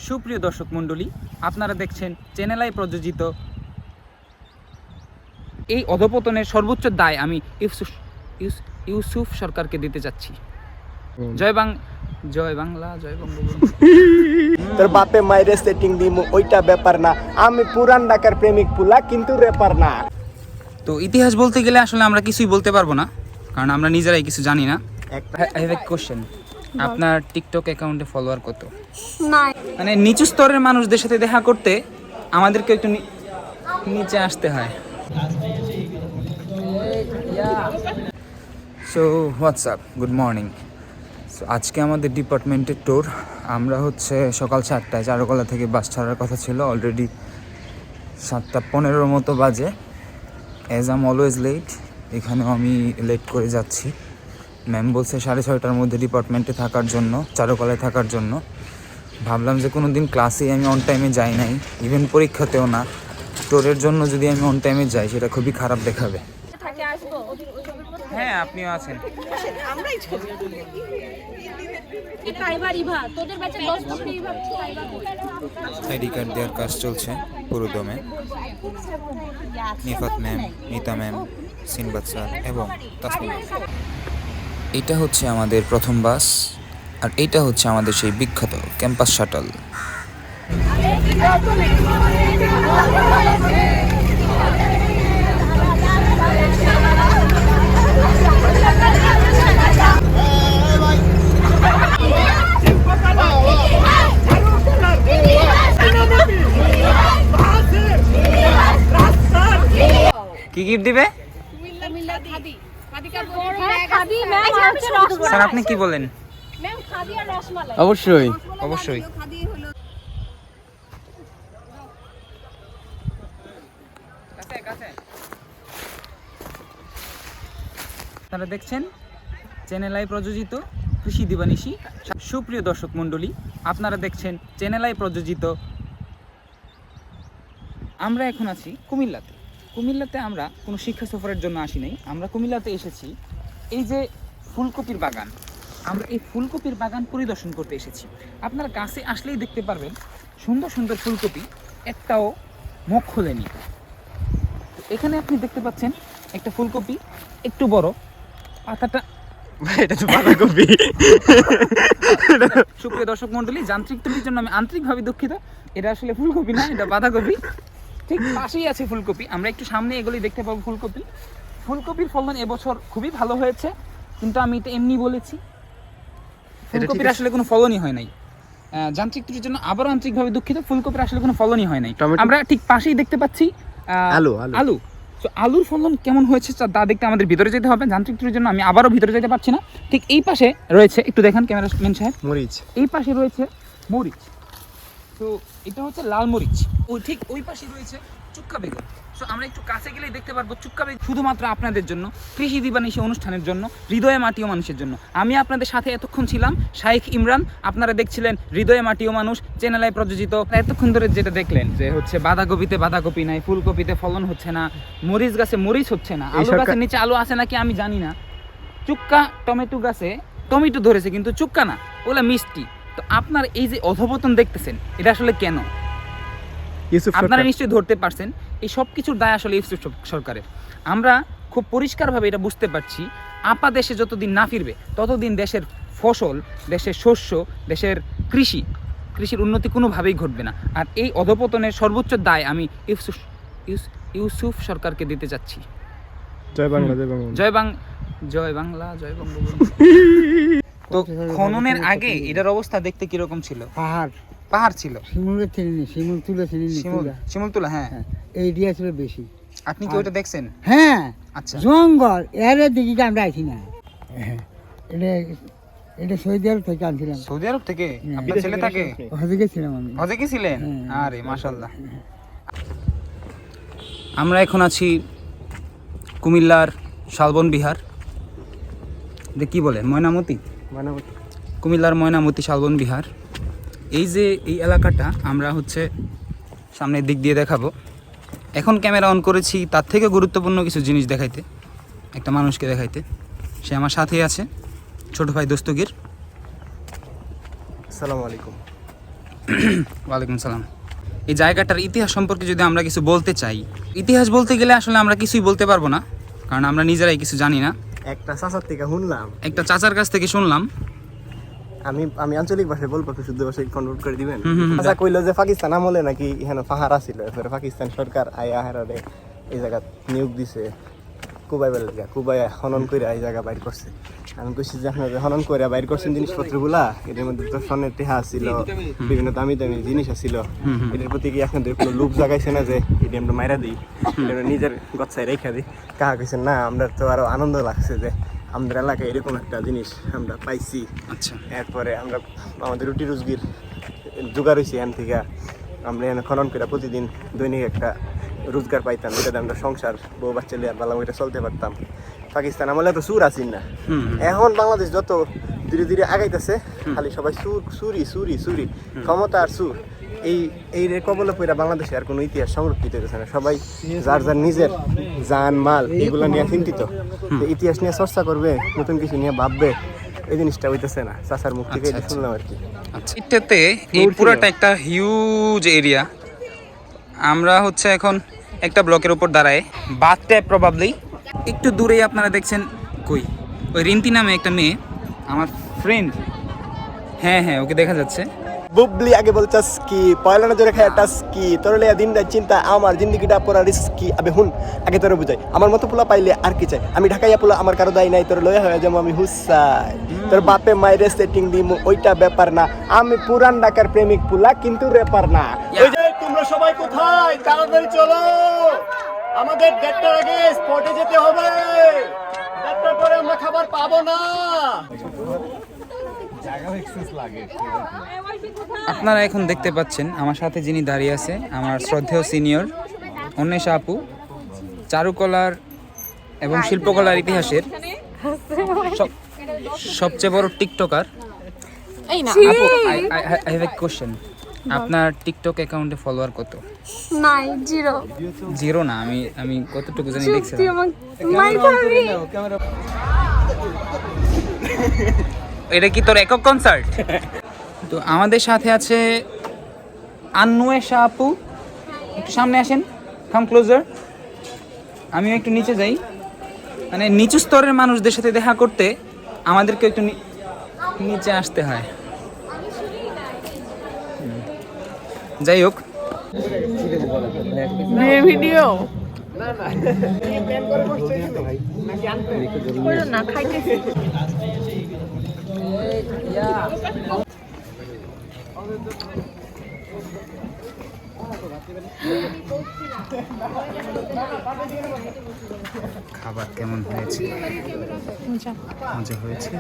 সুপ্রিয় দর্শক মণ্ডলী, আপনারা দেখছেন চ্যানেল আই প্রযোজিত এই অধপতনের সর্বোচ্চ দায় আমি ইউসুফ সরকারকে দিতে যাচ্ছি। জয় বাংলা, জয় বঙ্গবন্ধু। তোর বাপে মাইরে সেটিং দিমু ওইটা ব্যাপার না, আমি পুরান ঢাকার প্রেমিক পুলা কিন্তু রেপার না। তো ইতিহাস বলতে গেলে আসলে আমরা কিছুই বলতে পারবো না, কারণ আমরা নিজেরাই কিছু জানি না। আই হ্যাভ এ কোশ্চেন, আপনার টিকটক অ্যাকাউন্টে ফলোয়ার কত? মানে নিচু স্তরের মানুষদের সাথে দেখা করতে আমাদেরকে একটু নিচে আসতে হয়। So WhatsApp, good morning. So আজকে আমাদের ডিপার্টমেন্টের ট্যুর। আমরা হচ্ছে সকাল 7টায় চারুকলা থেকে বাস ছাড়ার কথা ছিল, অলরেডি 7:15 মতো বাজে। অ্যাজ আম অলওয়েজ লেট, এখানেও আমি লেট করে যাচ্ছি। ম্যাম বলছে 6:30টার মধ্যে ডিপার্টমেন্টে থাকার জন্য, চারুকলায় থাকার জন্য। ভাবলাম যে কোনো দিন ক্লাসেই আমি অন টাইমে যাই নাই, ইভেন পরীক্ষাতেও না। ট্যুরের জন্য যদি আমি অন টাইমে যাই সেটা খুবই খারাপ দেখাবে। হ্যাঁ, আপনিও আছেন। আইডি কার্ড দেওয়ার কাজ চলছে পুরোদমে। নিফাত ম্যাম, নিতা ম্যাম, সিনবাদ স্যার এবং তাসমিম। এটা হচ্ছে আমাদের প্রথম বাস, আর এইটা হচ্ছে আমাদের সেই বিখ্যাত ক্যাম্পাস শাটল। কি গিফট দিবে স্যার, আপনি কি বলেন? অবশ্যই অবশ্যই। আপনারা দেখছেন চ্যানেল আই প্রযোজিত কৃষি দিবানিশি। সুপ্রিয় দর্শক মণ্ডলী, আপনারা দেখছেন চ্যানেল আই প্রযোজিত। আমরা এখন আছি কুমিল্লাতে। কুমিল্লাতে আমরা কোনো শিক্ষা সফরের জন্য আসি নাই, আমরা কুমিল্লাতে এসেছি এই যে ফুলকপির বাগান। আমরা এই ফুলকপির বাগান পরিদর্শন করতে এসেছি। আপনারা কাছে আসলেই দেখতে পারবেন সুন্দর সুন্দর ফুলকপি, একটাও মুখ খোলেনি। এখানে আপনি দেখতে পাচ্ছেন একটা ফুলকপি, একটু বড়, পাতাটা এটা তো বাঁধাকপি। সুপ্রিয় দর্শক মণ্ডলী, যান্ত্রিক ত্রুটির জন্য আমি আন্তরিকভাবে দুঃখিত। এটা আসলে ফুলকপি না, এটা বাঁধাকপি। ঠিক পাশেই আছে ফুলকপি, আমরা একটু সামনে এগুলি দেখতে পাবো ফুলকপি। ফুলকপির ফলন এবছর খুবই ভালো হয়েছে, কিন্তু আমি এটা এমনি বলেছি, ফুলকপির আসলে কোনো ফলনই হয় নাই। যান্ত্রিক ত্রুটির জন্য আবারও আন্তরিকভাবে দুঃখিত, ফুলকপির আসলে কোনো ফলনই হয় নাই। আমরা ঠিক পাশেই দেখতে পাচ্ছি আলু। তো আলুর ফলন কেমন হয়েছে তা দেখতে আমাদের ভিতরে যেতে হবে। যান্ত্রিক ত্রুটির জন্য আমি আবারও ভিতরে যেতে পারছি না। ঠিক এই পাশে রয়েছে, একটু দেখান ক্যামেরাম্যান সাহেব, মরিচ। এই পাশে রয়েছে মরিচ। তো এটা হচ্ছে লাল মরিচ। ঠিক ওই পাশে রয়েছে চুক্কা বেগুন। সো আমরা একটু কাছে গেলেই দেখতে পারবো চুক্কা বেগুন, শুধুমাত্র আপনাদের জন্য, কৃষি দিবানিশি অনুষ্ঠানের জন্য, হৃদয়ে মাটিও মানুষের জন্য। আমি আপনাদের সাথে এতক্ষণ ছিলাম শাইখ ইমরান, আপনারা দেখছিলেন হৃদয়ে মাটিও মানুষ, চ্যানেল আই প্রযোজিত। এতক্ষণ ধরে যেটা দেখলেন যে হচ্ছে বাঁধাকপিতে বাঁধাকপি নাই, ফুলকপিতে ফলন হচ্ছে না, মরিচ গাছে মরিচ হচ্ছে না, আলু গাছের নিচে আলু আছে নাকি আমি জানি না, চুক্কা টমেটো গাছে টমেটো ধরেছে কিন্তু চুক্কা না, ওগুলা মিষ্টি। তো আপনার এই যে অধপতন দেখতেছেন, এটা আসলে কেন? আপনারা নিশ্চয়ই ধরতে পারছেন, এই সব কিছুর দায় আসলে ইউসুফ সরকারের। আমরা খুব পরিষ্কারভাবে এটা বুঝতে পারছি, আপা দেশে যতদিন না ফিরবে ততদিন দেশের ফসল, দেশের শস্য, দেশের কৃষির উন্নতি কোনোভাবেই ঘটবে না। আর এই অধপতনের সর্বোচ্চ দায় আমি ইউসুফ সরকারকে দিতে যাচ্ছি। জয় বাংলা, জয় বাংলা, জয় বঙ্গবন্ধু। তো খননের আগে এটার অবস্থা দেখতে কিরকম ছিল? পাহাড় ছিল, শিমুল তুলা। হ্যাঁ, এই দিয়া ছিল বেশি। আপনি কি ওটা দেখছেন? হ্যাঁ, আচ্ছা। জঙ্গল এর দিকে আমরা আইছি না। এটা সৌদি আরব থেকে আনছিলাম। সৌদি আরব থেকে? আপনার ছেলে থাকে? হজে গেছিলাম আমি। হজে গেছিলেন? আরে মাশাআল্লাহ। আমরা এখন আছি কুমিল্লার শালবন বিহার, যে কি বলে ময়নামতি, কুমিল্লার ময়নামতি শালবন বিহার। এই যে এই এলাকাটা আমরা হচ্ছে সামনের দিক দিয়ে দেখাবো। এখন ক্যামেরা অন করেছি তার থেকে গুরুত্বপূর্ণ কিছু জিনিস দেখাইতে, একটা মানুষকে দেখাইতে। সে আমার সাথেই আছে, ছোট ভাই দস্তগীর। আসসালামু আলাইকুম। ওয়ালাইকুম সালাম। এই জায়গাটার ইতিহাস সম্পর্কে যদি আমরা কিছু বলতে চাই, ইতিহাস বলতে গেলে আসলে আমরা কিছুই বলতে পারবো না, কারণ আমরা নিজেরাই কিছু জানি না। একটা চাচার থেকে শুনলাম, একটা চাচার কাছ থেকে শুনলাম। আমি আঞ্চলিক ভাষায় বলবো, তো শুদ্ধ ভাষায় কনভার্ট করে দিবেন। হুম। চাচা কইলো যে পাকিস্তান আমলে নাকি এখানে পাহাড় ছিল, এরপরে পাকিস্তান সরকার আয়া হারারে এই জায়গা নিয়োগ দিছে কুবাইবার লাগা, কুবাই খনন করে এই জায়গা বাইর করছে। আমি কইছি যে আপনারা খনন করে বাইর করছেন জিনিসপত্রগুলা, এদের মধ্যে তো স্বর্ণের টেহা ছিল, বিভিন্ন দামি দামি জিনিস ছিল, এটার প্রতি কি আপনাদের কোনো লোভ জাগাইছে না যে এটা আমরা মাইরা দিই, এটা আমরা নিজের গচ্ছায় রেখা দিই? কাহা কইছেন না, আমরা তো আরো আনন্দ লাগছে যে আমাদের এলাকায় এরকম একটা জিনিস আমরা পাইছি। আচ্ছা, এরপরে আমরা আমাদের রুটি রুজগির জোগাড় হয়েছি এখান থেকে, আমরা এখানে খনন করে প্রতিদিন দৈনিক একটা রোজগার পাইতাম, যেটাতে আমরা সংসার বউ বাচ্চা লিয়ে ভালো করে চলতে পারতাম। পাকিস্তান আমলে তো সুর আসিন না, এখন বাংলাদেশ যত ধীরে ধীরে আগাইতেছে খালি সবাই সুরি সুরি সুরি, ক্ষমতা আর সুর। এই কবলে পইরা বাংলাদেশে আর কোনো ইতিহাস সংরক্ষিত হইতেছে না, সবাই যার যার নিজের জান মাল এগুলো নিয়ে চিন্তিত। ইতিহাস নিয়ে চর্চা করবে, নতুন কিছু নিয়ে ভাববে, এই জিনিসটা হইতেছে না। চাচার মুখ থেকে এটা শুনলাম আর কি। আচ্ছা, এটাতে এই পুরাটা একটা হিউজ এরিয়া। আমরা হচ্ছে এখন একটা ব্লকের উপর দাঁড়ায়, বাথট্যাব প্রবাবলি। একটু দূরেই আপনারা দেখছেন কই ওই রিন্তি নামে একটা মেয়ে, আমার ফ্রেন্ড। হ্যাঁ, ওকে দেখা যাচ্ছে। বুবলি আগে বলছাস কি পয়লা নজরে খায় টাস কি তোর লিয়া দিন রাত চিন্তা, আমার জিন্দগিটা পুরা রিস্কি। আবে হুন আগে তোরে বুঝাই, আমার মতো পোলা পাইলে আর কি চাই? আমি ঢাকাইয়া পোলা, আমার কারো দায় নাই, তোর লয়া হয়ে যাবো আমি হুসাই। তোর বাপে মাইরে সেটিং দিমু ওইটা ব্যাপার না, আমি পুরান ঢাকার প্রেমিক পোলা কিন্তু রেপার না। ওই যে তোমরা সবাই কোথায়? তাড়াতাড়ি চলো, আমাদের 1:30টার আগে স্পটে যেতে হবে, 1:30টার পরে আমরা খাবার পাবো না। আপনারা এখন দেখতে পাচ্ছেন আমার সাথে যিনি দাঁড়িয়ে আছে, আমার শ্রদ্ধেয় সিনিয়র অন্বেষা আপু, চারুকলার এবং শিল্পকলার ইতিহাসের সবচেয়ে বড় টিকটকার। আপু, আই হ্যাভ এ কোশ্চেন, আপনার টিকটক অ্যাকাউন্টে ফলোয়ার কত? নাই, জিরো। জিরো না, আমি কতটুকু জানি তুই দেখছিলাম। আমাকে মার খাবি। এটা কি তোর একক কনসার্ট? তো আমাদের সাথে আছে আন্বেষা আপু, একটু সামনে আসেন, কাম ক্লোজার। আমিও একটু নিচে যাই, মানে নিচু স্তরের মানুষদের সাথে দেখা করতে আমাদেরকে একটু নিচে আসতে হয়। যাই হোক, ভিডিও না খাইতেছি। খাবার কেমন হয়েছে? মজা হয়েছে।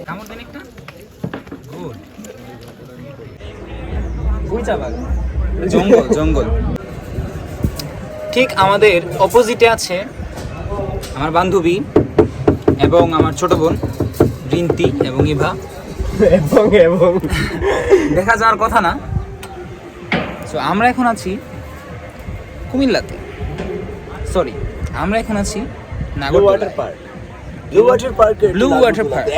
কামড় দেন একটা। গুড। জঙ্গল। ঠিক আমাদের অপোজিটে আছে আমার বান্ধবী এবং আমার ছোট বোন রিন্তি এবং ইভা। এবং দেখা যাওয়ার কথা না। সো আমরা এখন আছি কুমিল্লাতে, সরি আমরা এখন আছি নাগরদোলায়। Blue water park. Blue water park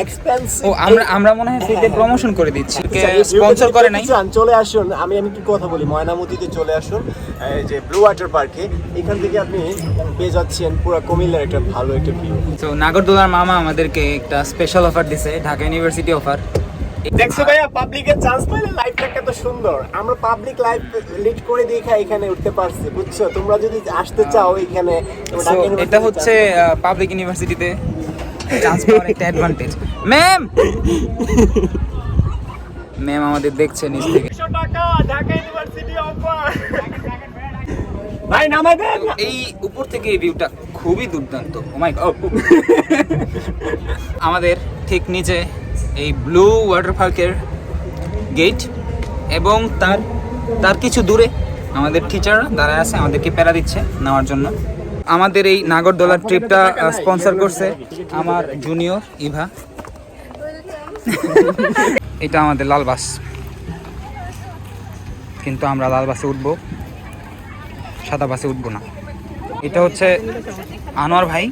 ও আমরা মনে হয় ফ্রিতে প্রমোশন করে দিচ্ছি, স্পন্সর করে নাই। চলে আসুন, আমি কি কথা বলি, ময়নামতিতে চলে আসুন, এই যে ব্লু ওয়াটার পার্কে। এখান থেকে আপনি পেয়ে যাচ্ছেন পুরো কুমিল্লার একটা ভালো একটা ভিউ। তো নাগরদোলার মামা আমাদেরকে একটা স্পেশাল অফার দিছে, ঢাকা ইউনিভার্সিটি অফার। দেখছো ভাইয়া, পাবলিকের চান্স পাইলে লাইফটা কত সুন্দর। আমরা পাবলিক লাইফ লিড করে দেখা এখানে উঠতে পারছি, বুঝছো? তোমরা যদি আসতে চাও এখানে, So, এটা হচ্ছে পাবলিক ইউনিভার্সিটিতে চান্স পাওয়ার একটা অ্যাডভান্টেজ। ম্যাম আমাদের দেখছে নিচ থেকে। 100 টাকা ঢাকা ইউনিভার্সিটি অফার। ভাই নামাই দেন। এই উপর থেকে এই ভিউটা খুবই দুর্দান্ত। ও মাই গড। আমাদের ঠিক নিচে এই ব্লু ওয়াটার পার্কের গেট, এবং তার কিছু দূরে আমাদের টিচার দাঁড়ায় আছে, আমাদেরকে প্যারা দিচ্ছে নেওয়ার জন্য। আমাদের এই নাগরদোলার ট্রিপটা স্পন্সর করছে আমার জুনিয়র ইভা। এটা আমাদের লাল বাস, কিন্তু আমরা লাল বাসে উঠবো, সাদা বাসে উঠবো না। এটা হচ্ছে আনোয়ার ভাই,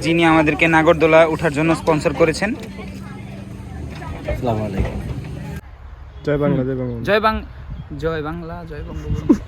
যিনি আমাদেরকে নাগরদোলা ওঠার জন্য স্পন্সর করেছেন। জয় বাংলা জয় বাংলা জয় বাংলা জয় বঙ্গবন্ধু